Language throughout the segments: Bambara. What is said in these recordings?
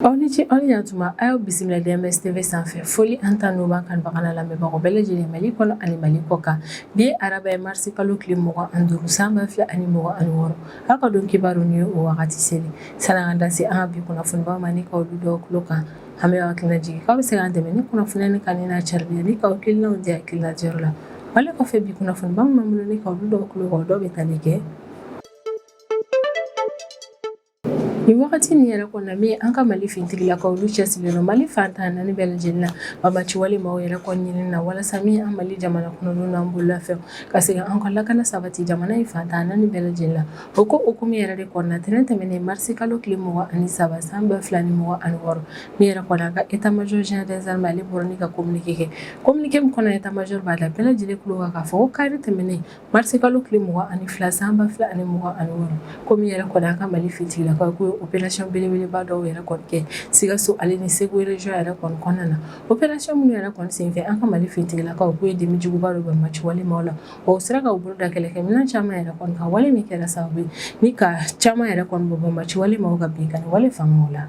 Aw ni ce aw ni ɲantuma a y'aw bisimila DMS TV sanfɛ foli an ta n'o b'an kanubagala lamɛnbagaw bɛɛ lajɛlen Mali kɔnɔ ani Mali kɔ kan bi ye araba ye marisi kalo tile 25 san 2026 aw ka don kibaru ni o wagati seli san'an ka da se an ka bi kunnafonibaw ma ni k'aw dɔw tulo kan an bɛ aw hakilina jigin k'aw bɛ se k'an dɛmɛ ni kunnafoniya ni kanni n'a carili ni k'aw kilinaw di hakilinajiyɔrɔ la wale kɔfɛ bi kunnafonibaw min b'an bolo ni k'aw dɔw tulo kan o dɔw bɛ tali kɛ ni wagati ni yɛrɛ kɔnɔ min an ka Mali fintigilakaw olu cɛsirilen don Mali fantan naani bɛɛ lajɛlen na banbaci wale maaw yɛrɛ kɔ ɲinini na walasa min an Mali jamana kɔnɔdenw n'an bololafɛnw ka se ka an ka lakana sabati jamana in fantan naani bɛɛ lajɛlen la o ko hukumu yɛrɛ de kɔnɔna tɛnɛn tɛmɛnen marisi kalo tile 23 san 2026 min yɛrɛ kɔnɔ a ka état major général des armées ale bɔra ni ka communiqué kɛ communiqué min kɔnɔ état major b'a la bɛɛ lajɛlen tulo kan k'a fɔ ko kari tɛmɛnen marisi kalo tile 22 san 2026 ko min yɛrɛ kɔnɔ an ka Mali fintigilakaw ko opération belebeleba dɔw yɛrɛ kɔni kɛ Sikaso ale ni Segu région yɛrɛ kɔni kɔnɔna na opération minnu yɛrɛ kɔni senfɛ an ka Mali fintigilakaw k'u ye demijuguba dɔ banbaci wale maaw la o sera ka u bolo da kɛlɛkɛminɛn caman yɛrɛ kɔni kan wale min kɛra sababu ye ni ka caman yɛrɛ kɔni bɔ banbaci wale maaw ka binkani wale famaw la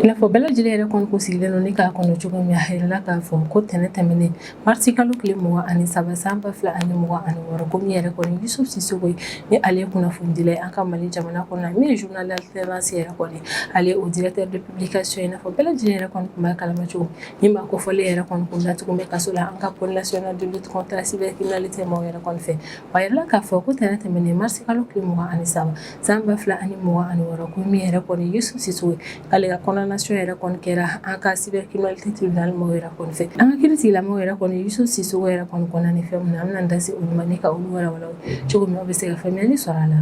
I n'a fɔ bɛɛ lajɛlen yɛrɛ kɔni kun sigilen don ni k'a kɔnɔ cogo min a yirala k'a fɔ ko tɛnɛn tɛmɛnen marisi kalo tile 23 san 2026 ko min yɛrɛ kɔni Yusuf Sisoko ye ni ale ye kunnafonidila ye an ka Mali jamana kɔnɔ min ye journal alternance yɛrɛ kɔni ale ye o directeur de publication i n'a fɔ bɛɛ lajɛlen yɛrɛ kɔni kun b'a kalama cogo min b'a kofɔlen yɛrɛ kɔni kun datugu bɛ kaso la an ka pôle national de lutte contre la cybercriminalité maaw yɛrɛ kɔni fɛ wa yirala k'a fɔ ko tɛnɛn tɛmɛnen marisi kalo tile 23 san 2026 ko min yɛrɛ kɔni Yusuf Sisoko ye k'ale ka condamnation yɛrɛ kɔni kɛra an ka cybercriminalité tribunal maaw yɛrɛ kɔni fɛ an ka kiiritigilamaw yɛrɛ kɔni Yusuf Sisoko yɛrɛ kɔni kɔnna ni fɛn min na an bɛna da se olu ma ni ka olu walawala cogo min aw bɛ se ka faamuyali sɔrɔ a la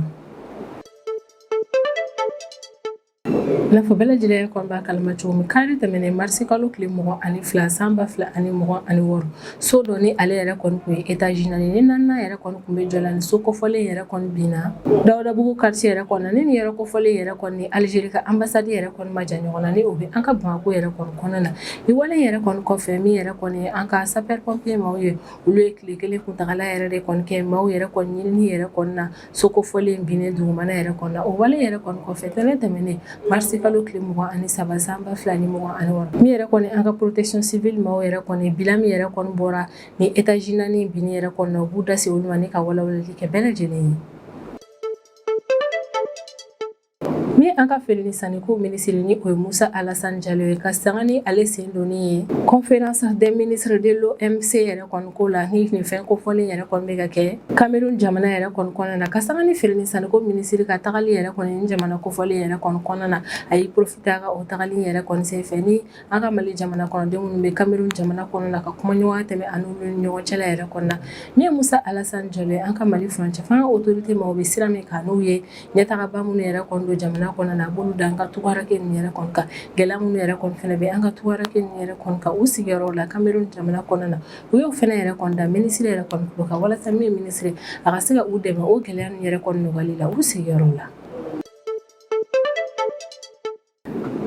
I n'a fɔ bɛɛ lajɛlen kɔni b'a kalama cogo min kari tɛmɛnen marisi kalo tile 22 san 2026 so dɔ ni ale yɛrɛ kɔni kun ye étage naani ni naaninan yɛrɛ kɔni kun bɛ jɔ la ni so kɔfɔlen yɛrɛ kɔni binna Dawudabugu quartier yɛrɛ kɔnɔna ni nin yɛrɛ kɔfɔlen yɛrɛ kɔni ni Algérie ka ambassade yɛrɛ kɔni ma jan ɲɔgɔn na ni o bɛ an ka Bamako yɛrɛ kɔni kɔnɔna na ni wale yɛrɛ kɔni kɔfɛ min yɛrɛ kɔni ye an ka sapeur pompier maaw ye olu ye tile kelen kuntagala yɛrɛ de kɔni kɛ maaw yɛrɛ kɔni ɲinini yɛrɛ kɔni na so kɔfɔlen binnen dugumana yɛrɛ kɔni na o wale yɛrɛ kɔni kɔfɛ tɛnɛn tɛmɛnen marisi kalo tile 23 san 2026 min yɛrɛ kɔni an ka protection civile maaw yɛrɛ kɔni bilan min yɛrɛ kɔni bɔra ni étage naani binni yɛrɛ kɔni na u b'u da se olu ma ni ka walawalali kɛ bɛɛ lajɛlen ye min an ka feere ni sanniko minisiri ni o ye Musa Alassane Diallo ye ka sanga ni ale sen donni ye conférence des ministres de l'OMC yɛrɛ kɔni ko la ni nin fɛn kofɔlen yɛrɛ kɔni bɛ ka kɛ Cameroun jamana yɛrɛ kɔni kɔnɔna na ka sanga ni feere ni sanniko minisiri ka tagali yɛrɛ kɔni ni jamana kofɔlen yɛrɛ kɔni kɔnɔna na a y'i profiter a ka o tagali yɛrɛ kɔni senfɛ ni an ka Mali jamana kɔnɔdenw minnu bɛ Cameroun jamana kɔnɔna na ka kumaɲɔgɔnya tɛmɛ an n'olu ni ɲɔgɔn cɛla yɛrɛ kɔnɔna na min ye Musa Alassane Diallo ye an ka Mali furancɛ fanga autorité maaw bɛ sira min kan n'u ye ɲɛtagaba minnu yɛrɛ kɔni don jamana kɔnɔna na a b'olu da an ka tugarake nin yɛrɛ kɔni kan gɛlɛya minnu yɛrɛ kɔni fɛnɛ bɛ an ka tugarake nin yɛrɛ kɔni kan u sigiyɔrɔ la Cameroun jamana kɔnɔna na u y'o fɛnɛ yɛrɛ kɔni da minisiri yɛrɛ kɔni tulo kan walasa min ye minisiri a ka se ka u dɛmɛ o gɛlɛya nin yɛrɛ kɔni nɔgɔyali la u sigiyɔrɔ la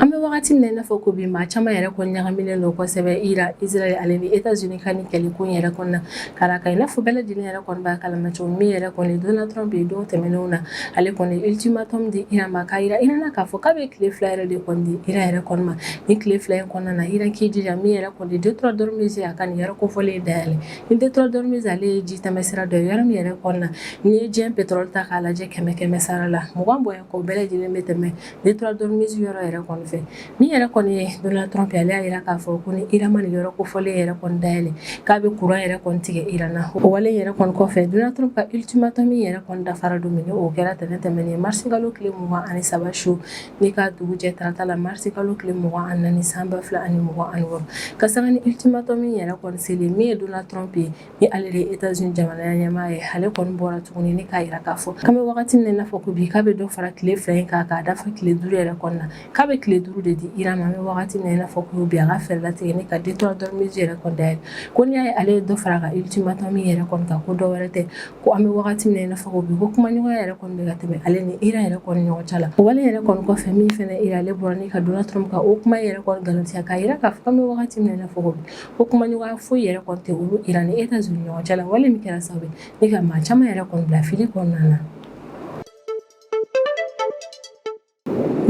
an bɛ wagati min na i n'a fɔ ko bi maa caman yɛrɛ kɔni ɲagaminen don kosɛbɛ Iran Israel ale ni États-Unis ka ni kɛlɛko in yɛrɛ kɔnɔna k'a ka i n'a fɔ bɛɛ lajɛlen yɛrɛ kɔni b'a kalama cogo min yɛrɛ kɔni Donald Trump ye don tɛmɛnenw na ale kɔni ultimatum di Iran ma k'a yira Iran na k'a fɔ k'a bɛ tile 2 yɛrɛ de kɔni di Iran yɛrɛ kɔni ma ni tile 2 in kɔnɔna na Iran k'i jija min yɛrɛ kɔni Détroit d'Ormuz a ka nin yɔrɔ kofɔlen dayɛlɛ ni Détroit d'Ormuz ale ye ji tɛmɛsira dɔ ye yɔrɔ min yɛrɛ kɔnɔna ni ye diɲɛ pétrole ta k'a lajɛ kɛmɛ sara la mugan bonya kɔ bɛɛ lajɛlen bɛ tɛmɛ Détroit d'Ormuz yɔrɔ yɛrɛ kɔni fɛ min yɛrɛ kɔni ye Donald Trump ale y'a yira k'a fɔ ko ni Iran ma nin yɔrɔ kofɔlen yɛrɛ kɔni dayɛlɛ k'a bɛ courant yɛrɛ kɔni tigɛ Iran na o wale yɛrɛ kɔni kɔfɛ Donald Trump ka ultimatum min yɛrɛ kɔni dafara don min o kɛra tɛnɛn tɛmɛnen marisi kalo tile 23 su ni ka dugu jɛ tarata la marisi kalo tile 24 san 2026 ka sanga ni ultimatum min yɛrɛ kɔni seli min ye Donald Trump ye ni ale de ye États-Unis jamana ɲɛmaa ye ale kɔni bɔra tuguni ni k'a yira k'a fɔ k'an bɛ wagati min na i n'a fɔ ko bi k'a bɛ dɔ fara tile 2 in kan k'a dafa tile 5 yɛrɛ kɔnɔna na k'a bɛ tile 5 de di Iran ma an bɛ wagati min na i n'a fɔ ko bi a ka fɛɛrɛ latigɛ ni ka Détroit d'Ormuz yɛrɛ kɔni dayɛlɛ ko n'i y'a ye ale ye dɔ fara a ka ultimatum min yɛrɛ kɔni kan ko dɔ wɛrɛ tɛ ko an bɛ wagati min na i n'a fɔ ko bi ko kumaɲɔgɔnya yɛrɛ kɔni bɛ ka tɛmɛ ale ni Iran yɛrɛ kɔni ɲɔgɔn cɛ la o wale yɛrɛ kɔni kɔfɛ min fɛnɛ Iran ale bɔra ni ka Donald Trump ka o kuma yɛrɛ kɔni galontiya k'a yira k'a fɔ k'an bɛ wagati min na i n'a fɔ ko bi ko kumaɲɔgɔnya foyi yɛrɛ kɔni tɛ olu Iran ni États-Unis ɲɔgɔn cɛ la wale min kɛra sababu ye ni ka maa caman yɛrɛ kɔni bila fili kɔnɔna na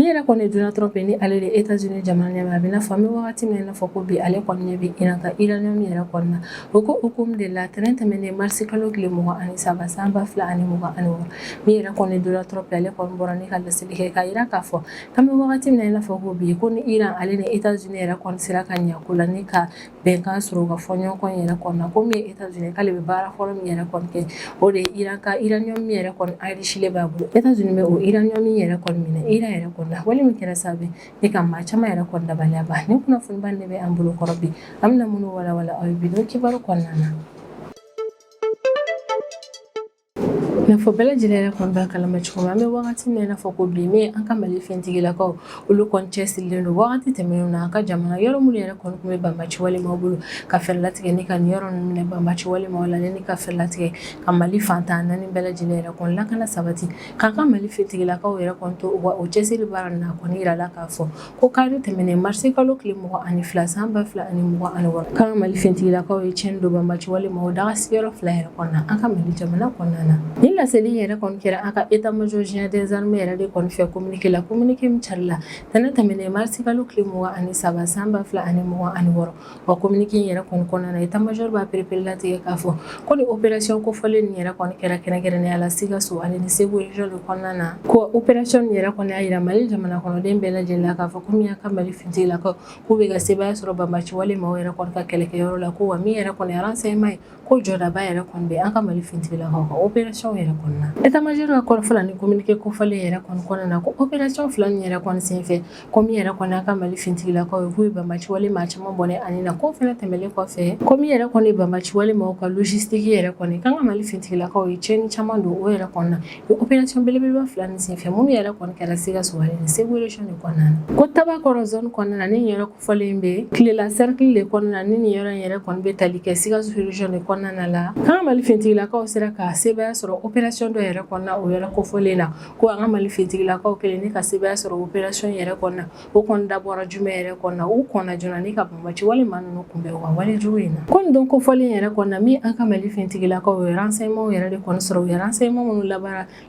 Ni yɛrɛ kɔni donna trop ni ale de États-Unis jamana ɲɛmaa a bɛ n'a fɔ an bɛ wagati min na fɔ ko bi ale kɔni ɲɛ bɛ Iran ka uranium yɛrɛ kɔni na o ko hukumu de la tɛnɛn tɛmɛnen mars kalo tile 23 san 2026 min yɛrɛ kɔni donna trop ale kɔni bɔra ni ka laseli kɛ ka yira k'a fɔ k'an bɛ wagati min na i n'a fɔ ko bi ko ni Iran ale ni États-Unis yɛrɛ kɔni sera ka ɲɛ ko la ni ka bɛnkan sɔrɔ u ka fɔɲɔgɔnkɔ yɛrɛ kɔni na ko min ye États-Unis k'ale bɛ baara fɔlɔ min yɛrɛ kɔni kɛ o de ye Iran ka uranium min yɛrɛ kɔni enrichissé b'a bolo États-Unis bɛ o uranium min yɛrɛ kɔni minɛ Iran yɛrɛ kɔni na wali min kɛra sababu ni ka maa caman yɛrɛ kɔni dabaliya ban ni kunnafoniba de bɛ an bolo kɔrɔ bi an bɛna minnu walawala aw ye bi n'o kibaru kɔnɔna na. Nafɔ bɛɛ lajɛlen yɛrɛ kɔni b'a kalama cogo min an bɛ wagati min na i n'a fɔ ko bi min an ka Mali fintigilakaw olu kɔni cɛsirilen don wagati tɛmɛnenw na an ka jamana yɔrɔ minnu yɛrɛ kɔni tun bɛ banbaci waleमाw bolo ka fɛɛrɛ latigɛ ni ka nin yɔrɔ ninnu minɛ banbaci walemaw la ni ka fɛɛrɛ latigɛ ka Mali fantan naani bɛɛ lajɛlen yɛrɛ kɔni lakana sabati k'an ka Mali fintigilakaw yɛrɛ kɔni to o cɛsiri baara na kɔni yirala k'a fɔ ko kari tɛmɛnen mars kalo tile 22 san 2026 k'an ka Mali fintigilakaw ye tiɲɛni don banbaci walemaw daga sigiyɔrɔ 2 yɛrɛ kɔni na an ka Mali jamana kɔnɔna na. Laseli yɛrɛ kɔni kɛra an ka état-major général des armées yɛrɛ de kɔni fɛ communiqué la communiqué min carila tɛnɛn tɛmɛnen mars kalo tile 23 san 2026 wa communiqué in yɛrɛ kɔni kɔnɔna na état-major b'a perepere latigɛ k'a fɔ ko ni opération kofɔlen nin yɛrɛ kɔni kɛra kɛrɛnkɛrɛnnenya la Sikaso ani ni Segu région de kɔnɔna na ko opération nin yɛrɛ kɔni y'a yira Mali jamana kɔnɔden bɛɛ lajɛlen la k'a fɔ ko min y'a ka Mali fintigilakaw k'u bɛ ka sebaya sɔrɔ banbaci walemaw yɛrɛ kɔni ka kɛlɛkɛyɔrɔ la ko wa min yɛrɛ kɔni ye renseignement ye ko jɔdaba yɛrɛ kɔni bɛ an ka Mali fintigilakaw ka opération yɛrɛ kɔnɔna état-major ka kɔrɔfɔla ni communiqué kofɔlen yɛrɛ kɔni kɔnɔna na ko opération fila nin yɛrɛ kɔni senfɛ ko min yɛrɛ kɔni an ka Mali fintigilakaw ye k'u ye banbaci walema caman bɔnɛ ani na ko fɛnɛ tɛmɛlen kɔfɛ ko min yɛrɛ kɔni banbaci walemaw ka logistique yɛrɛ kɔni k'an ka Mali fintigilakaw ye tiɲɛni caman don o yɛrɛ kɔnɔna na opération belebeleba fila nin senfɛ minnu yɛrɛ kɔni kɛra Sikaso ani ni Segu région de kɔnɔna na ko Tabakɔrɔ zone kɔnɔna na ni yɛrɛ kofɔlen bɛ Tilela cercle de kɔnɔna na ni nin yɔrɔ in yɛrɛ kɔni bɛ tali kɛ Sikaso région de kɔnɔna la k'an ka Mali fintigilakaw sera ka sebaya sɔrɔ opération dɔ yɛrɛ kɔnɔna o yɛrɛ kofɔlen na ko an ka Mali fintigilakaw kelen ni ka sebaya sɔrɔ opération yɛrɛ kɔnɔna o kɔni dabɔra jumɛn yɛrɛ kɔnɔna u kɔnna joona ni ka banbaci walema ninnu kunbɛn u ka wale jugu in na ko nin don kofɔlen yɛrɛ kɔnɔna min an ka Mali fintigilakaw ye renseignement yɛrɛ de kɔni sɔrɔ u ye renseignement minnu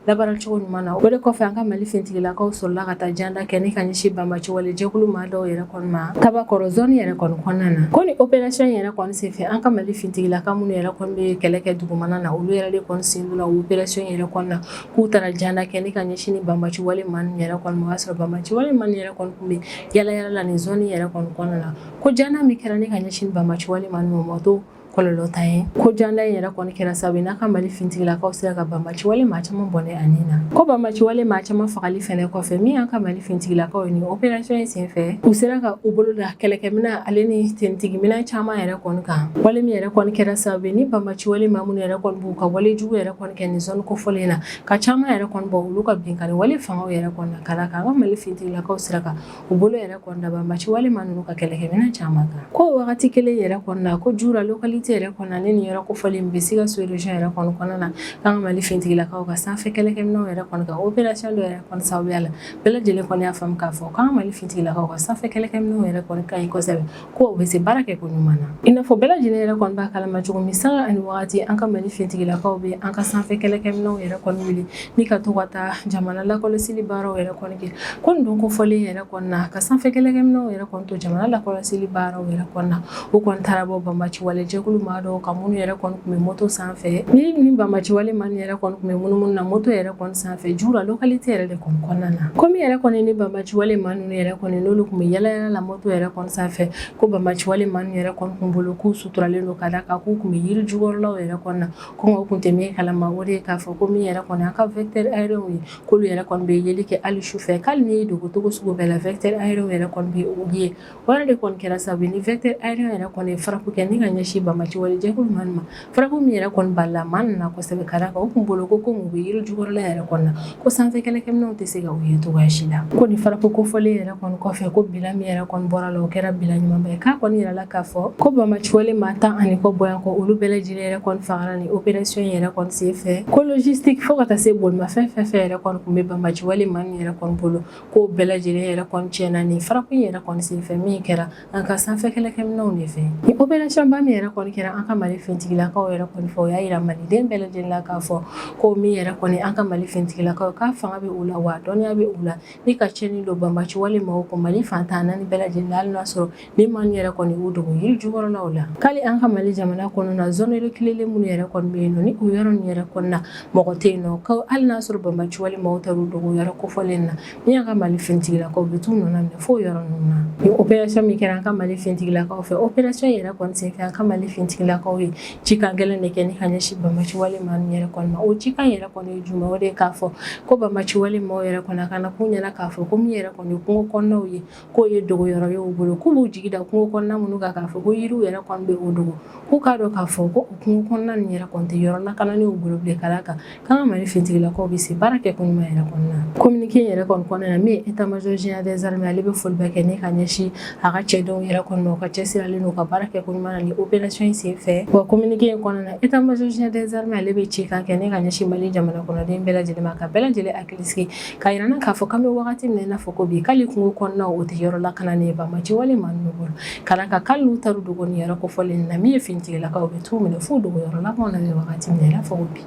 labara cogo ɲuman na o de kɔfɛ an ka Mali fintigilakaw sɔrɔla ka taa janda kɛ ni ka ɲɛsin banbaci wale jɛkulu maa dɔw yɛrɛ kɔni ma Tabakɔrɔ zone yɛrɛ kɔni kɔnɔna na ko ni opération yɛrɛ kɔni senfɛ an ka Mali fintigilaka minnu yɛrɛ kɔni bɛ kɛlɛ kɛ dugumana na olu yɛrɛ de kɔni sen donna o opération yɛrɛ kɔnɔna k'u taara janda kɛ ni ka ɲɛsin ni banbaci walema ninnu yɛrɛ kɔni ma o y'a sɔrɔ banbaci walema ninnu yɛrɛ kɔni tun bɛ yala yala la nin zone yɛrɛ kɔni kɔnɔna na ko janda min kɛra ni ka ɲɛsin ni banbaci walema ninnu ma o to kɔlɔlɔ ta ye ko janda in yɛrɛ kɔni kɛra sababu n'a ka Mali fintigilakaw sera ka banbaci walema caman bɔnɛ ani na ko banbaci walema caman fagali fɛnɛ kɔfɛ min an ka Mali fintigilakaw ye ni opération in senfɛ u sera ka u bolo da kɛlɛkɛminɛn ale ni tentigiminɛn caman yɛrɛ kɔni kan wale min yɛrɛ kɔni kɛra sababu ni banbaci walema minnu yɛrɛ kɔni b'u ka wale jugu yɛrɛ kɔni kɛ nin zone kofɔlen na ka caman yɛrɛ kɔni bɔ olu ka binkani wale fangaw yɛrɛ kɔni na ka da kan an ka Mali fintigilakaw sera ka u bolo yɛrɛ kɔni da banbaci walema ninnu ka kɛlɛkɛminɛn caman kan ko wagati kelen yɛrɛ kɔni na ko Jura localité yɛrɛ kɔnɔna ni nin yɔrɔ kofɔlen bɛ Sikaso région yɛrɛ kɔni kɔnɔna na k'an ka Mali fintigilakaw ka sanfɛ kɛlɛkɛminɛnw yɛrɛ kɔni ka opération dɔ yɛrɛ kɔni sababuya la bɛɛ lajɛlen kɔni y'a faamu k'a fɔ k'an ka Mali fintigilakaw ka sanfɛ kɛlɛkɛminɛnw yɛrɛ kɔni ka ɲi kosɛbɛ ko u bɛ se baara kɛ ko ɲuman na i n'a fɔ bɛɛ lajɛlen yɛrɛ kɔni b'a kalama cogo min sanga ani wagati an ka Mali fintigilakaw bɛ an ka sanfɛ kɛlɛkɛminɛnw yɛrɛ kɔni wuli ni ka to ka taa jamana lakɔlɔsili baaraw yɛrɛ kɔni kɛ ko nin don kofɔlen yɛrɛ kɔni na ka sanfɛ kɛlɛkɛminɛnw yɛrɛ kɔni to jamana lakɔlɔsili baaraw yɛrɛ kɔni na o kɔni taara bɔ banbaci wale jɛkulu maa dɔw ka minnu yɛrɛ kɔni tun bɛ moto sanfɛ ni banbaci walema nin yɛrɛ kɔni tun bɛ munumunu na moto yɛrɛ kɔni sanfɛ Jura localité yɛrɛ de kɔni kɔnɔna na komi yɛrɛ kɔni ni banbaci walema ninnu yɛrɛ kɔni n'olu tun bɛ yala yala la moto yɛrɛ kɔni sanfɛ ko banbaci walema ninnu yɛrɛ kɔni tun bolo k'u suturalen don ka da kan k'u tun bɛ yiri jukɔrɔlaw yɛrɛ kɔni na kɔngɔ tun tɛ min kalama o de ye k'a fɔ ko min yɛrɛ kɔni an ka vecteur aérien ye k'olu yɛrɛ kɔni bɛ yeli kɛ hali sufɛ k'ali n'i dogo togo sugu bɛɛ la vecteur aérien yɛrɛ kɔni bɛ u ye o yɛrɛ de kɔni kɛra sababu ni vecteur aérien yɛrɛ kɔni ye frappe kɛ ni ka ɲɛsin banbaci wale jɛkulu ninnu ma frappe min yɛrɛ kɔni balila maa nana kosɛbɛ ka da kan u tun bolo ko komi u bɛ yiri jukɔrɔla yɛrɛ kɔni na ko sanfɛ kɛlɛkɛminɛnw tɛ se ka u ye cogoya si la ko ni frappe kofɔlen yɛrɛ kɔni kɔfɛ ko bilan min yɛrɛ kɔni bɔra la o kɛra bilan ɲumanba ye k'a kɔni yirala k'a fɔ ko banbaci wale maa 10 ani kɔ bɔyan kɔ olu bɛɛ lajɛlen yɛrɛ kɔni fagara ni opération yɛrɛ kɔni senfɛ ko logistique fo ka taa se bolimafɛn fɛn fɛn yɛrɛ kɔni tun bɛ banbaci wale maa min yɛrɛ kɔni bolo ko bɛɛ lajɛlen yɛrɛ kɔni tiɲɛna ni frappe yɛrɛ kɔni senfɛ min kɛra an ka sanfɛ kɛlɛkɛminɛnw de fɛ ni opération ba min yɛrɛ kɔni min kɛra an ka Mali fintigilakaw yɛrɛ kɔni fɛ o y'a yira maliden bɛɛ lajɛlen la k'a fɔ ko min yɛrɛ kɔni an ka Mali fintigilakaw k'a fanga bɛ u la wa dɔnniya bɛ u la ni ka cɛnni don banbaci walima ko Mali fantan naani bɛɛ lajɛlen hali n'a sɔrɔ ni man yɛrɛ kɔni u dogo yiri jukɔrɔlaw la k'ali an ka Mali jamana kɔnɔna zone reculée minnu yɛrɛ kɔni bɛ yen nɔ ni o yɔrɔ ninnu yɛrɛ kɔnɔna mɔgɔ tɛ yen nɔ ko hali n'a sɔrɔ banbaci walima u taar'u dogo yɔrɔ kofɔlen na ni an ka Mali fintigilakaw bɛ t'u nɔna minɛ fo yɔrɔ ninnu na ni opération min kɛra an ka Mali fintigilakaw fɛ opération yɛrɛ kɔni senfɛ an ka Mali fintigilakaw ye cikan gɛlɛn de kɛ ni ka ɲɛsin banbaci walima yɛrɛ kɔni ma o cikan yɛrɛ kɔni ye jumɛn o de ye k'a fɔ ko banbaci walima yɛrɛ kɔni a kana k'u ɲɛna k'a fɔ ko min yɛrɛ kɔni kungo kɔnɔnaw ye k'o ye dogoyɔrɔ ye u bolo k'u b'u jigi da kungo kɔnɔna minnu kan k'a fɔ ko yiriw yɛrɛ kɔni bɛ o dogo k'u k'a dɔn k'a fɔ ko o kungo kɔnɔna ninnu yɛrɛ kɔni tɛ yɔrɔ lakanani u bolo bilen ka d'a kan k'an ka Mali fintigilakaw bɛ se baara kɛ ko ɲuman yɛrɛ kɔnɔna communiqué yɛrɛ kɔni kɔnɔna na min ye état-major général des armées ale bɛ foliba kɛ ni ka ɲɛsin a ka cɛdenw yɛrɛ kɔni ma u ka cɛsiralen n'u ka baara kɛ ko ɲuman na ni opération in senfɛ wa communiqué in kɔnɔna na état-major général des armées ale bɛ cikan kɛ ni ka ɲɛsin Mali jamana kɔnɔden bɛɛ lajɛlen ma ka bɛɛ lajɛlen hakili sigi k'a yirana k'a fɔ k'an bɛ wagati min na i n'a fɔ ko bi k'ale kungo kɔnɔnaw o tɛ yɔrɔ lakanani ye banbaci walima ninnu bolo ka d'a kan k'ali n'u taar'u dogo nin yɛrɛ kofɔlen na min ye fintigilakaw bɛ t'u minɛ f'u dogo yɔrɔ labanw na bɛ wagati min na i n'a fɔ ko bi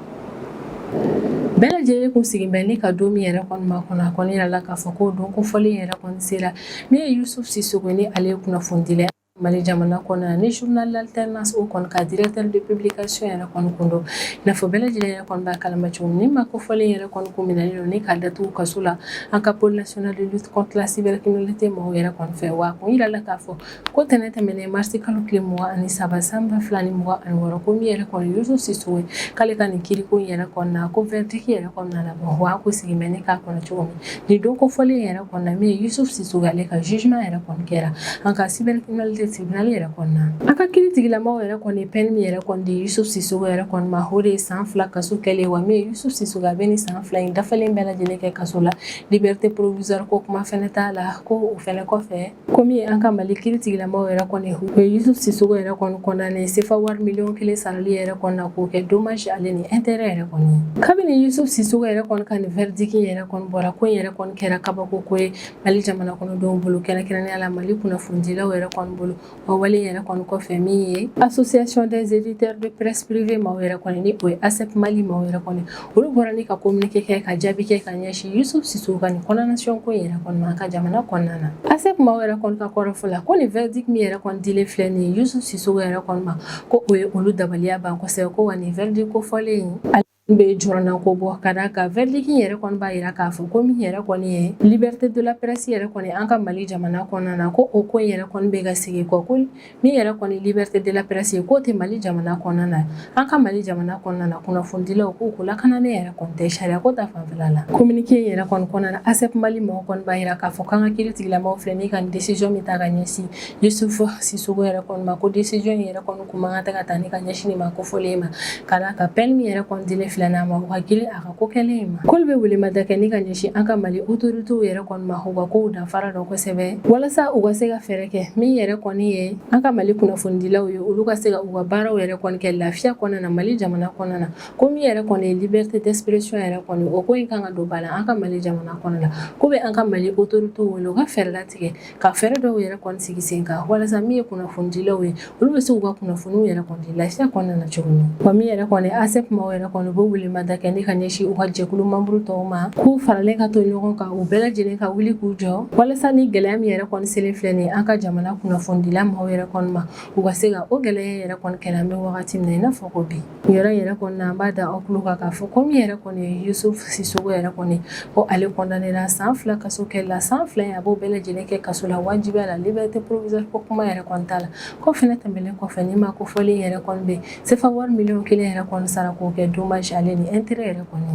bɛɛ lajɛlen kun sigin bɛ ni ka don min yɛrɛ kɔni ma kɔnɔ a kɔni yira la k'a fɔ ko don kofɔlen yɛrɛ kɔni sera min ye Yusuf Sisoko ni ale ye kunnafonidila Mali jamana kɔnɔna ni journal l'alternance o kɔni ka directeur de publication yɛrɛ kɔni kun don i n'a fɔ bɛɛ lajɛlen yɛrɛ kɔni b'a kalama cogo min ni ma kofɔlen yɛrɛ kɔni kun minɛlen don ni k'a datugu kaso la an ka pôle national de lutte contre la cybercriminalité mɔgɔw yɛrɛ kɔni fɛ wa kun yira la k'a fɔ ko tɛnɛ tɛmɛnen marisi kalo tile 23 san 2026 ko min yɛrɛ kɔni Yusuf Sisoko k'ale ka nin kiriko yɛrɛ kɔnɔna ko verdict yɛrɛ kɔnɔna la bɔ wa ko sigin bɛ ni k'a kɔnɔ cogo min ni don kofɔlen yɛrɛ kɔnɔna min ye Yusuf Sisoko ale ka jugement yɛrɛ kɔni kɛra an ka cybercriminalité tribunal yɛrɛ kɔnɔna a ka kiiri tigilamɔgɔw yɛrɛ kɔni peine min yɛrɛ kɔni di Yusuf Sisoko yɛrɛ kɔni ma o de ye san 2 kaso kɛlen wa min ye Yusuf Sisoko a bɛ ni san 2 in dafalen bɛɛ lajɛlen kɛ kaso la liberté provisoire ko kuma fɛnɛ t'a la ko o fɛnɛ kɔfɛ ko min ye an ka Mali kiiri tigilamɔgɔw yɛrɛ kɔni o ye Yusuf Sisoko yɛrɛ kɔni condamné CFA wari miliyɔn 1 sarali yɛrɛ kɔni na k'o kɛ dommage ale ni intérêt yɛrɛ kɔni kabini Yusuf Sisoko yɛrɛ kɔni ka nin verdict yɛrɛ kɔni bɔra ko in yɛrɛ kɔni kɛra kabako ko ye Mali jamana kɔnɔdenw bolo kɛrɛnkɛrɛnnenya la Mali kunnafonidilaw yɛrɛ kɔni bolo wa wale yɛrɛ kɔni kɔfɛ min ye association des éditeurs de presse privée maaw yɛrɛ kɔni ni o ye ASEP Mali maaw yɛrɛ kɔni olu bɔra ni ka communiqué kɛ ka jaabi kɛ ka ɲɛsin Yusuf Sisoko ka nin condamnation ko yɛrɛ kɔni ma ka jamana kɔnɔna na ASEP maaw yɛrɛ kɔni ka kɔrɔfɔ la ko nin verdict min yɛrɛ kɔni dilen filɛ nin ye Yusuf Sisoko yɛrɛ kɔni ma ko o ye olu dabaliya ban kosɛbɛ ko wa nin verdict kofɔlen bɛ jɔrɔna ko bɔ ka d'a kan verdict yɛrɛ kɔni b'a yira k'a fɔ ko min yɛrɛ kɔni ye liberté de la presse yɛrɛ kɔni an ka Mali jamana kɔnɔna na ko o ko yɛrɛ kɔni bɛ ka sigi kɔ ko min yɛrɛ kɔni liberté de la presse ye k'o tɛ Mali jamana kɔnɔna na an ka Mali jamana kɔnɔna na kunnafonidilaw k'u ko lakananen yɛrɛ kɔni tɛ sariya ko ta fanfɛla la communiqué yɛrɛ kɔni kɔnɔna na ASEP Mali mɔgɔw kɔni b'a yira k'a fɔ k'an ka kiiri tigilamɔgɔw filɛ ni ka nin décision min ta ka ɲɛsin Yusuf Sisoko yɛrɛ kɔni ma ko décision yɛrɛ kɔni kun man kan tɛ ka taa ni ka ɲɛsin nin ma kofɔlen ma ka d'a kan peine min yɛrɛ kɔni dilen filɛ n'a ma u ka girin a ka ko kɛlen in ma k'olu bɛ welemada kɛ ni ka ɲɛsin an ka Mali autorités yɛrɛ kɔni ma u ka kow danfara dɔn kosɛbɛ walasa u ka se ka fɛɛrɛ kɛ min yɛrɛ kɔni ye an ka Mali kunnafonidilaw ye olu ka se ka u ka baaraw yɛrɛ kɔni kɛ lafiya kɔnɔna na Mali jamana kɔnɔna na ko min yɛrɛ kɔni ye liberté d'expression yɛrɛ kɔni o ko in kan ka don ba la an ka Mali jamana kɔnɔna na ko bɛ an ka Mali autorités wele u ka fɛɛrɛ latigɛ ka fɛɛrɛ dɔw yɛrɛ kɔni sigi sen kan walasa min ye kunnafonidilaw ye olu bɛ se k'u ka kunnafoniw yɛrɛ kɔni di lafiya kɔnɔna na cogo min wa min yɛrɛ kɔni ASEP maaw yɛrɛ kɔni bɛ welemada kɛ ni ka ɲɛsin u ka jɛkulu membre tɔw ma k'u faralen ka to ɲɔgɔn kan u bɛɛ lajɛlen ka wuli k'u jɔ walasa ni gɛlɛya min yɛrɛ kɔni selen filɛ nin ye an ka jamana kunnafonidila maaw yɛrɛ kɔni ma u ka se ka o gɛlɛya yɛrɛ kɔni kɛlɛ an bɛ wagati min na i n'a fɔ ko bi yɔrɔ yɛrɛ kɔni na an b'a da aw tulo kan k'a fɔ ko min yɛrɛ kɔni ye Yusuf Sisoko yɛrɛ kɔni ko ale condamné la san 2 kaso kɛ la san 2 in a b'o bɛɛ lajɛlen kɛ kaso la wajibiya la liberté provisoire ko kuma yɛrɛ kɔni t'a la ko fɛnɛ tɛmɛlen kɔfɛ ni ma kofɔlen yɛrɛ kɔni bɛ CFA wari miliyɔn 1 yɛrɛ kɔni sara k'o kɛ dommage ale ni intérêt yɛrɛ kɔni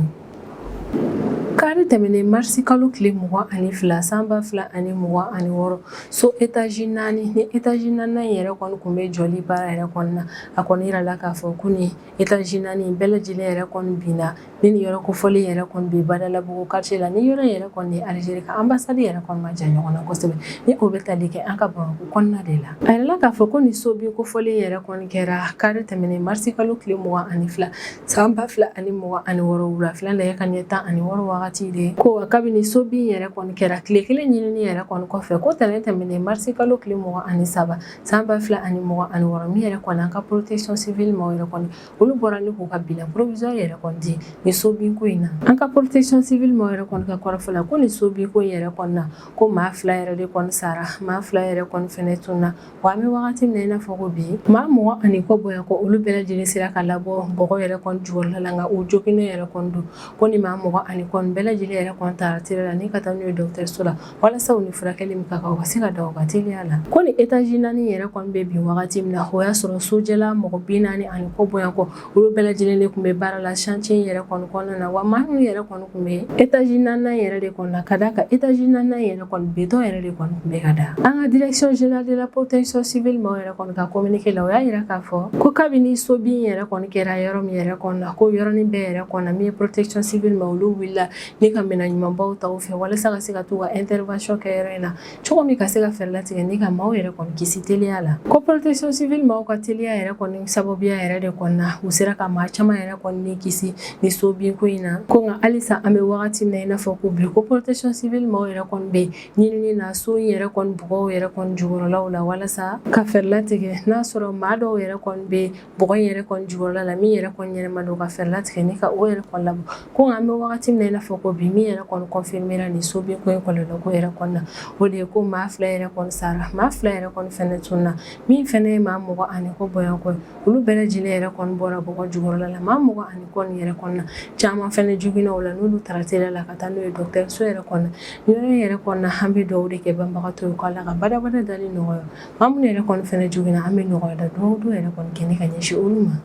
kari tɛmɛnen marisi kalo tile 22 san 2026 so étage 4 ni étage 4 yɛrɛ kɔni kun bɛ jɔli baara yɛrɛ kɔni na a kɔni yira la k'a fɔ ko ni étage 4 bɛɛ lajɛlen yɛrɛ kɔni binna ni nin yɔrɔ kofɔlen yɛrɛ kɔni bɛ Badalabugu quartier la ni yɔrɔ yɛrɛ kɔni ye Algérie ka ambassade yɛrɛ kɔni ma jan ɲɔgɔn na kosɛbɛ ni o bɛ tali kɛ an ka Bamako kɔnɔna de la a yɛrɛ la k'a fɔ ko ni so bin kofɔlen yɛrɛ kɔni kɛra kari tɛmɛnen marisi kalo tile 22 san 2026 wulafɛla la ka ɲɛ 16 wagati de ko kabini so bin yɛrɛ kɔni kɛra tile kelen ɲinini yɛrɛ kɔni kɔfɛ ko tɛnɛ tɛmɛnen marisi kalo tile 23 san 2026 min yɛrɛ kɔni an ka protection civile ma yɛrɛ kɔni olu bɔra ni k'u ka bilan provisoire yɛrɛ kɔni di ni so bin ko in na an ka protection civile ma yɛrɛ kɔni ka kɔrɔfɔla ko ni so bin ko in yɛrɛ kɔni na ko maa 2 yɛrɛ de kɔni sara maa 2 yɛrɛ kɔni fɛnɛ tunna wa an bɛ wagati min na i n'a fɔ ko bi maa 20 kɔ bonya ko olu bɛɛ lajɛlen sera ka labɔ bɔgɔ yɛrɛ kɔni jukɔrɔla la nka o joginnen yɛrɛ kɔni don ko ni maa 20 kɔni bɛɛ lajɛlen yɛrɛ kɔni taara teliya la ni ka taa n'u ye dɔgɔtɔrɔso la walasa u ni furakɛli min ka kan u ka se ka da u ka teliya la ko ni étage 4 yɛrɛ kɔni bɛ bin wagati min na o y'a sɔrɔ sojɛla mɔgɔ 40 kɔ bonya kɔ olu bɛɛ lajɛlen de tun bɛ baara la chantier yɛrɛ kɔni kɔnɔna na wa maa minnu yɛrɛ kɔni tun bɛ étage 4 yɛrɛ de kɔnɔ ka d'a kan étage 4 yɛrɛ kɔni béton yɛrɛ de kɔni tun bɛ ka da an ka direction générale de la protection civile ma yɛrɛ kɔni ka communiqué la o y'a yira k'a fɔ ko kabini so bin yɛrɛ kɔni kɛra yɔrɔ min yɛrɛ kɔnɔ na ko yɔrɔnin bɛɛ yɛrɛ kɔnɔ min ye protection civile ma olu wulila ni ka minɛ ɲumanbaw ta u fɛ walasa ka se ka t'u ka intervention kɛ yɔrɔ in na cogo min ka se ka fɛɛrɛ latigɛ ni ka maaw yɛrɛ kɔni kisi teliya la ko protection civile maaw ka teliya yɛrɛ kɔni sababuya yɛrɛ de kɔni na u sera ka maa caman yɛrɛ kɔni ni kisi ni so bin ko in na ko nka halisa an bɛ wagati min na i n'a fɔ ko bi ko protection civile maaw yɛrɛ kɔni bɛ ɲinini na so in yɛrɛ kɔni bɔgɔw yɛrɛ kɔni jukɔrɔlaw la walasa ka fɛɛrɛ latigɛ n'a sɔrɔ maa dɔw yɛrɛ kɔni bɛ bɔgɔ in yɛrɛ kɔni jukɔrɔla la min yɛrɛ kɔni ɲɛnama don ka fɛɛrɛ latigɛ ni ka o yɛrɛ kɔni labɔ ko nka an bɛ wagati min na i n'a fɔ ko bi min yɛrɛ kɔni confirmera ni so bin ko in kɔlɔlɔ ko yɛrɛ kɔni na o de ye ko maa 2 yɛrɛ kɔni sara maa 2 yɛrɛ kɔni fɛnɛ tunna min fɛnɛ ye maa 20 kɔ bonya kɔ olu bɛɛ lajɛlen yɛrɛ kɔni bɔra bɔgɔ jukɔrɔla la maa 20 kɔni yɛrɛ kɔni na caman fɛnɛ juginna o la n'olu taara teliya la ka taa n'u ye dɔgɔtɔrɔso yɛrɛ kɔnɔ ni yɔrɔ in yɛrɛ kɔnɔ na an bɛ dugawu de kɛ banbagatɔ ye ko Ala ka badabada dali nɔgɔya maa minnu yɛrɛ kɔni fɛnɛ juginna an bɛ nɔgɔya da dugawu yɛrɛ kɔni kɛ ni ka ɲɛsin olu ma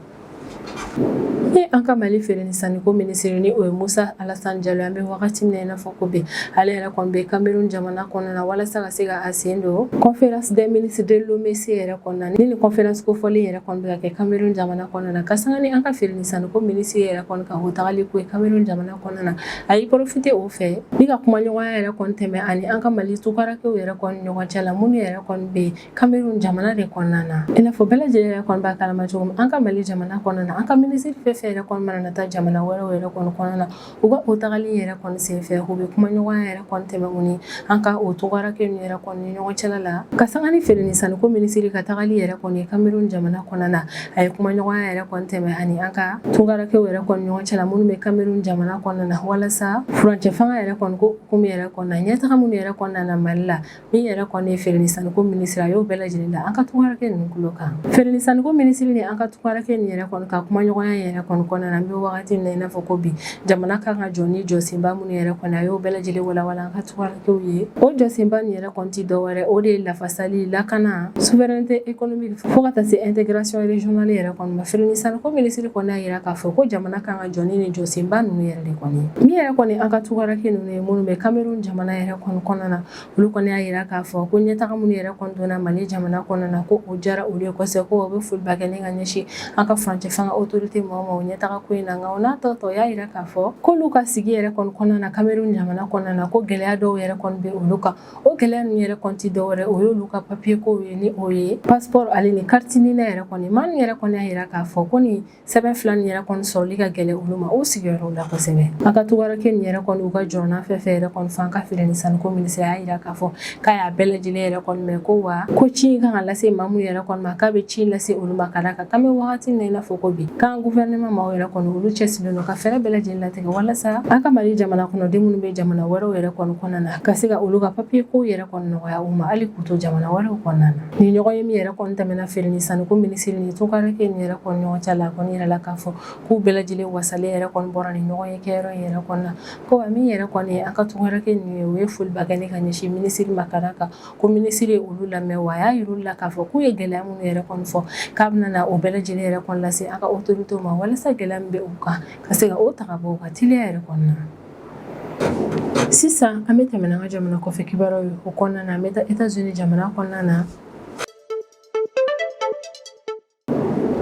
ni an ka Mali feere ni saniko minisiri ni o ye Musa Alassane Diallo an bɛ wagati min na i n'a fɔ ko bi ale yɛrɛ kɔni bɛ Cameroun jamana kɔnɔna na walasa ka se ka a sen don conférence des ministres de l'OMC yɛrɛ kɔnɔna na ni conférence kofɔlen yɛrɛ kɔni bɛ ka kɛ Cameroun jamana kɔnɔna na ka sanga ni an ka feere ni saniko minisiri yɛrɛ kɔni ka o tagali ko ye Cameroun jamana kɔnɔna na a y'i profiter o fɛ ni ka kumaɲɔgɔnya yɛrɛ kɔni tɛmɛ ani an ka Mali tukarakɛw yɛrɛ kɔni ɲɔgɔn cɛ la minnu yɛrɛ kɔni bɛ Cameroun jamana de kɔnɔna na i n'a fɔ bɛɛ lajɛlen yɛrɛ kɔni b'a kalama cogo min an ka Mali jamana kɔnɔna na an ka minisiri fɛn fɛn yɛrɛ kɔni mana na taa jamana wɛrɛw yɛrɛ kɔni kɔnɔna na u ka o tagali yɛrɛ kɔni senfɛ u bɛ kumaɲɔgɔnya yɛrɛ kɔni tɛmɛ u ni an ka o tukarakɛ ninnu yɛrɛ kɔni ni ɲɔgɔn cɛla la ka sanga ni feere ni saniko minisiri ka tagali yɛrɛ kɔni ye Cameroun jamana kɔnɔna na a ye kumaɲɔgɔnya yɛrɛ kɔni tɛmɛ ani an ka tukarakɛw yɛrɛ kɔni ɲɔgɔn cɛla minnu bɛ Cameroun jamana kɔnɔna na walasa furancɛ fanga yɛrɛ kɔni ko hukumu yɛrɛ kɔnɔna ɲɛtaga minnu yɛrɛ kɔnɔna na Mali la min yɛrɛ kɔni ye feere ni saniko minisiri a y'o bɛɛ lajɛlen da an ka tukarakɛ ninnu tulo kan feere ni saniko minisiri ni an ka tukarakɛ ninnu yɛrɛ kɔni ka kumaɲɔgɔnya yɛrɛ kɔni kɔnɔna na an bɛ wagati min na i n'a fɔ ko bi jamana kan ka jɔ ni jɔsenba minnu yɛrɛ kɔni a y'o bɛɛ lajɛlen walawala an ka tukarakɛw ye o jɔsenba nin yɛrɛ kɔni tɛ dɔwɛrɛ o de ye lafasali lakana souveraineté économique fo ka taa se intégration régionale yɛrɛ kɔni ma feere ni saniko minisiri kɔni y'a yira k'a fɔ ko jamana kan ka jɔ ni nin jɔsenba ninnu yɛrɛ de kɔni ye min yɛrɛ kɔni an ka tukarakɛ ninnu ye minnu bɛ Cameroun jamana yɛrɛ kɔni kɔnɔna na olu kɔni y'a yira k'a fɔ ko ɲɛtaga minnu yɛrɛ kɔni donna Mali jamana kɔnɔna na ko o diyara olu ye kosɛbɛ ko o bɛ foliba kɛ ni ka ɲɛsin an ka furancɛ fanga autorité maaw ma o ɲɛtaga ko in na nka o n'a tɔ y'a yira k'a fɔ k'olu ka sigi yɛrɛ kɔni kɔnɔna na Cameroun jamana kɔnɔna na ko gɛlɛya dɔw yɛrɛ kɔni bɛ olu kan o gɛlɛya ninnu yɛrɛ kɔni tɛ dɔwɛrɛ o y'olu ka papier kow ye ni o ye passeport ale ni carte d'identité yɛrɛ kɔni maa min yɛrɛ kɔni y'a yira k'a fɔ ko nin sɛbɛn fila nin yɛrɛ kɔni sɔrɔli ka gɛlɛn olu ma o sigiyɔrɔw la kosɛbɛ an ka tukarakɛ nin yɛrɛ kɔni u ka jɔrɔna fɛn fɛn yɛrɛ kɔni fɔ an ka feere ni saniko minisiri y'a yira k'a fɔ k'a y'a bɛɛ lajɛlen yɛrɛ kɔni mɛn ko wa ko ci kan ka lase maa minnu yɛrɛ kɔni ma k'a bɛ ci lase olu ma ka d'a kan k'an bɛ wagati min na i n'a fɔ ko bi k'an gouvernement maaw yɛrɛ kɔni olu cɛsirilen don ka fɛɛrɛ bɛɛ lajɛlen latigɛ walasa an ka Mali jamana kɔnɔden minnu bɛ jamana wɛrɛw yɛrɛ kɔni kɔnɔna na ka se ka olu ka papier kow yɛrɛ kɔni nɔgɔya u ma hali k'u to jamana wɛrɛw kɔnɔna na ni ɲɔgɔn ye min yɛrɛ kɔni tɛmɛna feere ni saniko minisiri ni tukarakɛ nin yɛrɛ kɔni ɲɔgɔn cɛ la a kɔni yɛrɛ la k'a fɔ k'u bɛɛ lajɛlen wasalen yɛrɛ kɔni bɔra ni ɲɔgɔn ye kɛyɔrɔ in yɛrɛ kɔnɔna ko wa min yɛrɛ kɔni ye an ka tukarakɛ nin ye o ye foliba kɛ ni ka ɲɛsin minisiri ma ka d'a kan ko minisiri ye olu lamɛn wa a y'a yir'u la k'a fɔ k'u ye gɛlɛya minnu yɛrɛ kɔni fɔ k'a bɛna na o bɛɛ lajɛlen yɛrɛ kɔni lase an ka autorités ma walasa gɛlɛya min bɛ u kan ka se ka o ta ka bɔ u ka teliya yɛrɛ kɔnɔna na sisan an bɛ tɛmɛ n'an ka jamana kɔfɛ kibaruyaw ye o kɔnɔna na an bɛ taa États-Unis jamana kɔnɔna na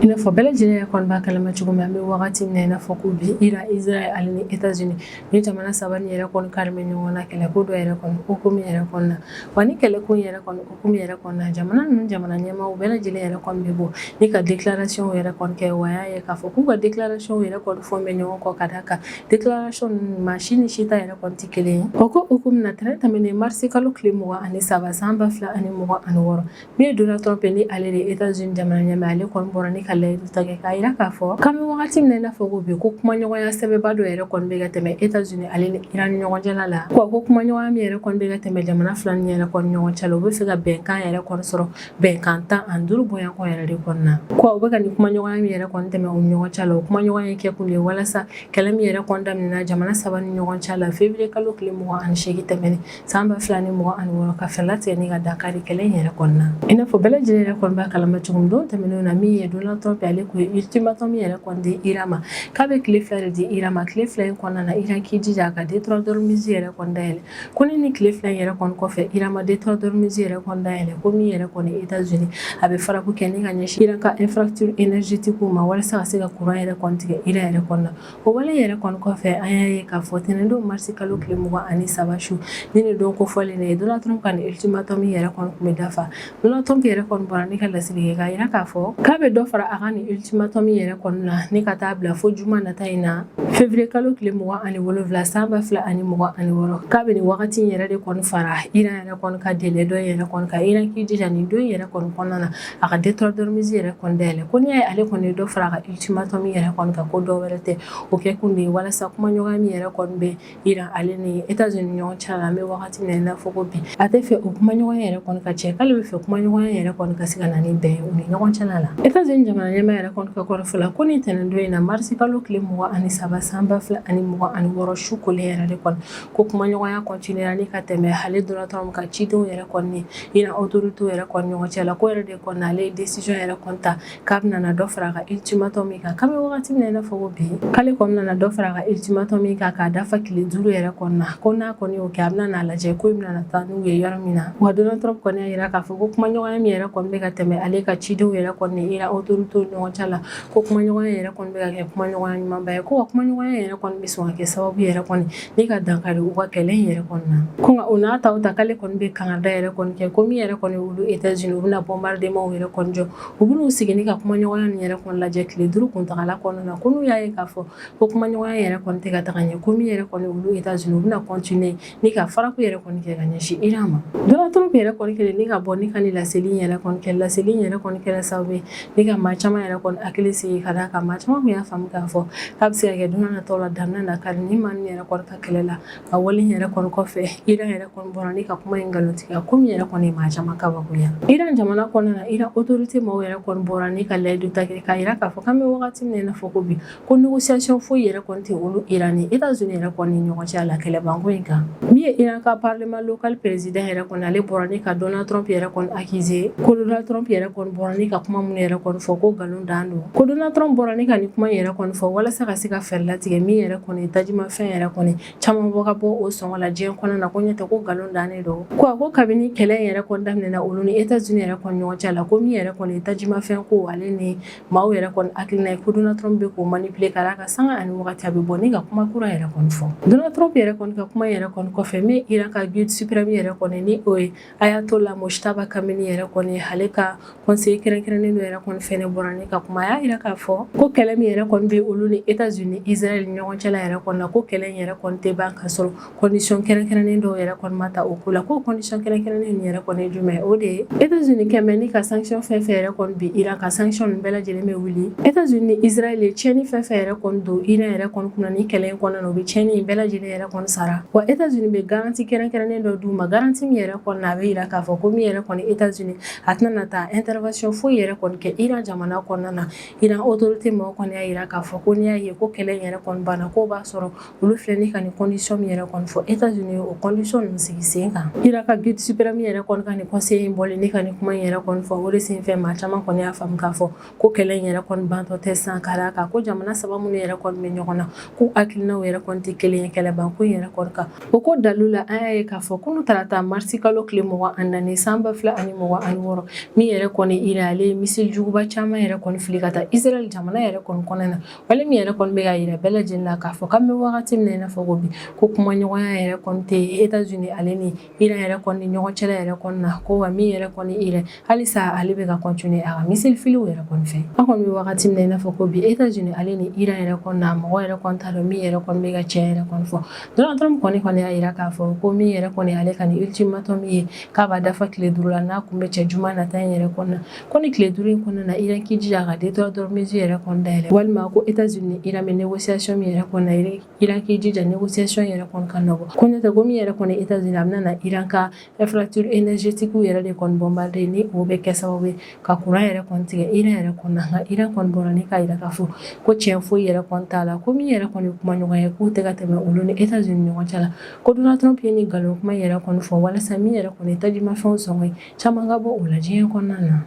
ina fɔ bɛɛ lajɛlen yɛrɛ kɔni b'a kalama cogo min an bɛ wagati min na i n'a fɔ ko bi Iran Israël ale ni États-Unis ni jamana saba ni yɛrɛ kɔni kari bɛ ɲɔgɔn na kɛlɛko dɔ yɛrɛ kɔni hukumu yɛrɛ kɔni na wa ni kɛlɛko yɛrɛ kɔni hukumu yɛrɛ kɔni na jamana ninnu jamana ɲɛmaaw bɛɛ lajɛlen yɛrɛ kɔni bɛ bɔ ni ka déclaration yɛrɛ kɔni kɛ wa y'a ye k'a fɔ k'u ka déclaration yɛrɛ kɔni fɔ bɛ ɲɔgɔn kɔ ka d'a kan déclaration ninnu maa si ni si ta yɛrɛ kɔni tɛ kelen ye o ko hukumu na tɛnɛ tɛmɛnen mars kalo tile 23 san 2026 min ye Donald Trump ni ale de États-Unis jamana ɲɛmaa ale kɔni bɔra ni ka layidu ta kɛ k'a yira k'a fɔ k'an bɛ wagati min na i n'a fɔ ko bi ko kumaɲɔgɔnya sɛbɛnba dɔ yɛrɛ kɔni bɛ ka tɛmɛ États-Unis ale ni Iran ni ɲɔgɔn cɛla la ko kumaɲɔgɔnya min yɛrɛ kɔni bɛ ka tɛmɛ jamana fila ni yɛrɛ kɔni ɲɔgɔn cɛ la u bɛ fɛ ka bɛnkan yɛrɛ kɔni sɔrɔ bɛnkan 15 bɔɲɔgɔn yɛrɛ de kɔni na ko u bɛ ka ni kumaɲɔgɔnya min yɛrɛ kɔni tɛmɛ u ni ɲɔgɔn cɛ la o kumaɲɔgɔnya kɛ kun ye walasa kɛlɛ min yɛrɛ kɔni daminɛna jamana saba ni ɲɔgɔn cɛ la février kalo tile 28 tɛmɛnen san 2026 ka fɛɛrɛ latigɛ ni ka dankari kɛlɛ in yɛrɛ kɔni na i n'a fɔ bɛɛ lajɛlen yɛrɛ kɔni b'a kalama cogo min don tɛmɛnenw na min ye Donald Trump ale ko ye ultimatum yɛrɛ kɔni di Iran ma k'a bɛ tile fila de di Iran ma tile fila in kɔnɔna na Iran k'i jija a ka détroit d'Ormuz yɛrɛ kɔni dayɛlɛ ko ni tile fila in yɛrɛ kɔni kɔfɛ Iran ma détroit d'Ormuz yɛrɛ kɔni dayɛlɛ ko min yɛrɛ kɔni États-Unis a bɛ faraku kɛ ni ka ɲɛsin Iran ka infrastructure énergétique ma walasa ka se ka courant yɛrɛ kɔni tigɛ Iran yɛrɛ kɔni na o wale yɛrɛ kɔni kɔfɛ an y'a ye k'a fɔ tɛnɛndon mars kalo tile 23 su ni nin don kofɔlen ne ye Donald Trump ka ni ultimatum yɛrɛ kɔni tun bɛ dafa Donald Trump yɛrɛ kɔni bɔra ni ka laseli kɛ k'a yira k'a fɔ k'a bɛ dɔ fara a ka ni ultimatum yɛrɛ kɔni na ni ka taa bila fo juma nata in na février kalo tile 27 san 2026 k'a bɛ ni wagati in yɛrɛ de kɔni fara Iran yɛrɛ kɔni ka délai dɔ yɛrɛ kɔni ka Iran k'i jija nin don yɛrɛ kɔni kɔnɔna na a ka détroit d'Ormuz yɛrɛ kɔni dayɛlɛ ko n'i y'a ye ale kɔni ye dɔ fara a ka ultimatum yɛrɛ kɔni ka ko dɔ wɛrɛ tɛ o kɛ kun de ye walasa kumaɲɔgɔnya min yɛrɛ kɔni bɛ Iran ale ni États-Unis ɲɔgɔn cɛ la an bɛ wagati min na i n'a fɔ ko bi a tɛ fɛ o kumaɲɔgɔnya yɛrɛ kɔni ka cɛ k'ale bɛ fɛ kumaɲɔgɔnya yɛrɛ kɔni ka se ka na ni bɛn ye u ni ɲɔgɔn cɛla la États-Unis jamana ɲɛmaa yɛrɛ kɔni ka kɔrɔfɔ la ko ni tɛnɛndon in na mars kalo tile 23 san 2026 su kolen yɛrɛ de kɔni ko kumaɲɔgɔnya continuera ni ka tɛmɛ ale Donald Trump ka cidenw yɛrɛ kɔni ni Iran autorités yɛrɛ kɔni ɲɔgɔn cɛ la ko yɛrɛ de kɔni ale ye décision yɛrɛ kɔni ta k'a bɛna na dɔ fara a ka ultimatum min kan k'an bɛ wagati min na i n'a fɔ ko bi k'ale kɔni nana dɔ fara a ka ultimatum min kan k'a dafa tile 5 yɛrɛ kɔni na ko n'a kɔni y'o kɛ a bɛna n'a lajɛ ko in bɛna na taa n'u ye yɔrɔ min na wa Donald Trump kɔni y'a yira k'a fɔ ko kumaɲɔgɔnya min yɛrɛ kɔni bɛ ka tɛmɛ ale ka cidenw yɛrɛ kɔni ni Iran autorités ɲɔgɔn cɛ la ko kumaɲɔgɔnya yɛrɛ kɔni bɛ ka kɛ kumaɲɔgɔnya ɲumanba ye ko wa kumaɲɔgɔnya yɛrɛ kɔni bɛ sɔn ka kɛ sababu yɛrɛ kɔni ni ka dankari u ka kɛlɛ in yɛrɛ kɔni na ko nka o n'a ta o ta k'ale kɔni bɛ kangada yɛrɛ kɔni kɛ ko min yɛrɛ kɔni olu États-Unis u bɛna bombardement yɛrɛ kɔni jɔ u bɛn'u sigi ni ka kumaɲɔgɔnya nin yɛrɛ kɔni lajɛ tile 5 kuntagala kɔnɔna na ko n'u y'a ye k'a fɔ ko kumaɲɔgɔnya yɛrɛ kɔni tɛ ka taga ɲɛ ko min yɛrɛ kɔni olu États-Unis u bɛna continuer ni ka faraku yɛrɛ kɔni kɛ ka ɲɛsin Iran ma Donald Trump yɛrɛ kɔni kɛlen ni ka bɔ ni ka ni laseli yɛrɛ kɔni kɛ laseli yɛrɛ kɔni kɛra sababu ye ni ka maa caman yɛrɛ kɔni hakili sigi ka d'a kan maa caman tun y'a faamu k'a fɔ k'a bɛ se ka kɛ don n'a nataw la daminɛ na kari ni maa min yɛrɛ kɔni ka kɛlɛ la ka wale yɛrɛ kɔni kɔfɛ Iran yɛrɛ kɔni bɔra ni ka kuma in nkalontigiya ko min yɛrɛ kɔni ye maa caman kabakoya Iran jamana kɔnɔna na Iran autorité maaw yɛrɛ kɔni bɔra ni ka layidu ta kɛ k'a yira k'a fɔ k'an bɛ wagati min na i n'a fɔ ko bi ko négociation foyi yɛrɛ kɔni tɛ olu Iran ni États-Unis yɛrɛ kɔni ni ɲɔgɔn cɛ la kɛlɛbanko in kan min ye Iran ka parlement local président yɛrɛ kɔni ale bɔra ni ka Donald Trump yɛrɛ kɔni accusé ko Donald Trump yɛrɛ kɔni bɔra ni ka kuma minnu yɛrɛ kɔni fɔ ko nkalon dan don ko Donald Trump bɔra ni ka ni kuma yɛrɛ kɔni fɔ walasa ka se ka fɛɛrɛ latigɛ min yɛrɛ kɔni ye tajimafɛn yɛrɛ kɔni caman bɔ ka bɔ o sɔngɔ la diɲɛ kɔnɔna na ko ɲɛtɛ ko nkalon dannen don ko kabini kɛlɛ in yɛrɛ kɔni daminɛna olu ni États-Unis yɛrɛ kɔni ɲɔgɔn cɛ la ko min yɛrɛ kɔni ye tajimafɛn ko ale ni maaw yɛrɛ kɔni hakilina ye ko Donald Trump bɛ k'o manipuler ka d'a kan sanga ani wagati a bɛ bɔ ni ka kuma kura yɛrɛ kɔni fɔ Donald Trump yɛrɛ kɔni ka kuma yɛrɛ kɔni kɔfɛ min Iran ka guide suprême yɛrɛ kɔni ni o ye Ayatollah Mojtaba Khamenei yɛrɛ kɔni ale ka conseiller kɛrɛnkɛrɛnnen dɔ yɛrɛ kɔni fɛnɛ bɔra ni ka kuma a y'a yira k'a fɔ ko kɛlɛ min yɛrɛ kɔni bɛ olu ni États-Unis Israël ni ɲɔgɔn cɛla yɛrɛ kɔni na ko kɛlɛ in yɛrɛ kɔni tɛ ban ka sɔrɔ condition kɛrɛnkɛrɛnnen dɔw yɛrɛ kɔni ma ta o ko la ko condition kɛrɛnkɛrɛnnen nin yɛrɛ kɔni ye jumɛn ye o de ye États-Unis kɛmɛ ni ka sanction fɛn fɛn yɛrɛ kɔni bi Iran ka sanction nin bɛɛ lajɛlen bɛ wuli États-Unis ni Israël ye tiɲɛni fɛn fɛn yɛrɛ kɔni don Iran yɛrɛ kɔni kunna ni kɛlɛ in kɔnɔna na u bɛ tiɲɛni in bɛɛ lajɛlen yɛrɛ kɔni sara wa États-Unis bɛ garantie kɛrɛnkɛrɛnnen dɔ d'u ma garantie min yɛrɛ kɔni a bɛ yira k'a fɔ ko min yɛrɛ kɔni États-Unis a tɛna na taa intervention foyi yɛrɛ kɔni kɛ Iran jamana kɔnɔna na Iran autorité mɔgɔw kɔni y'a yira k'a fɔ ko n'i y'a ye ko kɛlɛ in yɛrɛ kɔni banna ko b'a sɔrɔ olu filɛ ni ka ni condition min yɛrɛ kɔni fɔ États-Unis o condition ninnu sigi sen kan Iran ka guide suprême yɛrɛ kɔni ka ni conseil in bɔlen ni ka ni kuma in yɛrɛ kɔni fɔ o de senfɛ maa caman kɔni y'a faamu k'a fɔ ko kɛlɛ in yɛrɛ kɔni bantɔ tɛ san ka d'a kan ko jamana saba minnu yɛrɛ kɔni bɛ ɲɔgɔn na ko hakilinaw yɛrɛ kɔni tɛ kelen ye kɛlɛbanko in yɛrɛ kɔni kan o ko dalu la an y'a ye k'a fɔ kunu tarata mars kalo tile 24 san 2026 min yɛrɛ kɔni Iran ale ye missile juguba caman caman yɛrɛ kɔni fili ka taa Israel jamana yɛrɛ kɔni kɔnɔna na wale min yɛrɛ kɔni bɛ ka yira bɛɛ lajɛlen na k'a fɔ k'an bɛ wagati min na i n'a fɔ ko bi ko kumaɲɔgɔnya yɛrɛ kɔni tɛ États-Unis ale ni Iran yɛrɛ kɔni ni ɲɔgɔn cɛla yɛrɛ kɔni na ko wa min yɛrɛ kɔni Iran halisa ale bɛ ka continuer a ka missile filiw yɛrɛ kɔni fɛ an kɔni bɛ wagati min na i n'a fɔ ko bi États-Unis ale ni Iran yɛrɛ kɔni na mɔgɔ yɛrɛ kɔni t'a dɔn min yɛrɛ kɔni bɛ ka tiɲɛ yɛrɛ kɔni fɔ Donald Trump kɔni y'a yira k'a fɔ ko min yɛrɛ kɔni ale ka ni ultimatum ye k'a b'a dafa tile 5 la n'a kun bɛ cɛ juma nata in yɛrɛ kɔni na ko ni tile 5 in kɔnɔna na Iran k'i jija ka détonateur mesure yɛrɛ kɔni dayɛlɛ walima ko États-Unis ni Iran bɛ négociation min yɛrɛ kɔni na Iran k'i jija négociation yɛrɛ kɔni ka nɔgɔ ko n'o tɛ ko min yɛrɛ kɔni États-Unis a bɛna na Iran ka infrastructure énergétique yɛrɛ de kɔni bombarder ni o bɛ kɛ sababu ye ka courant yɛrɛ kɔni tigɛ Iran yɛrɛ kɔni na nka Iran kɔni bɔra ni k'a yira k'a fɔ ko tiɲɛ foyi yɛrɛ kɔni t'a la ko min yɛrɛ kɔni kuma ɲɔgɔn ye k'u tɛ ka tɛmɛ olu ni États-Unis ni ɲɔgɔn cɛ la ko Donald Trump ye ni nkalon kuma yɛrɛ kɔni fɔ walasa min yɛrɛ kɔni tajimafɛnw sɔngɔ ye caman ka bɔ o la diɲɛ kɔnɔna na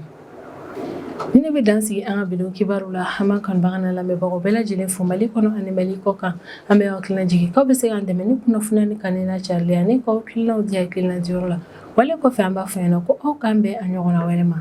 ni ne bɛ dan sigi an ka bidon kibaru la an b'an kanubaga n'a lamɛnbagaw bɛɛ lajɛlen fo Mali kɔnɔ ani Mali kɔ kan an bɛ hakilina jigin k'aw bɛ se k'an dɛmɛ ni kunnafoniya ni kanina carili ani k'aw hakilinaw di hakilina diyɔrɔ la wale kɔfɛ an b'a fɔ ɲɛna ko aw k'an bɛn a ɲɔgɔnna wɛrɛ ma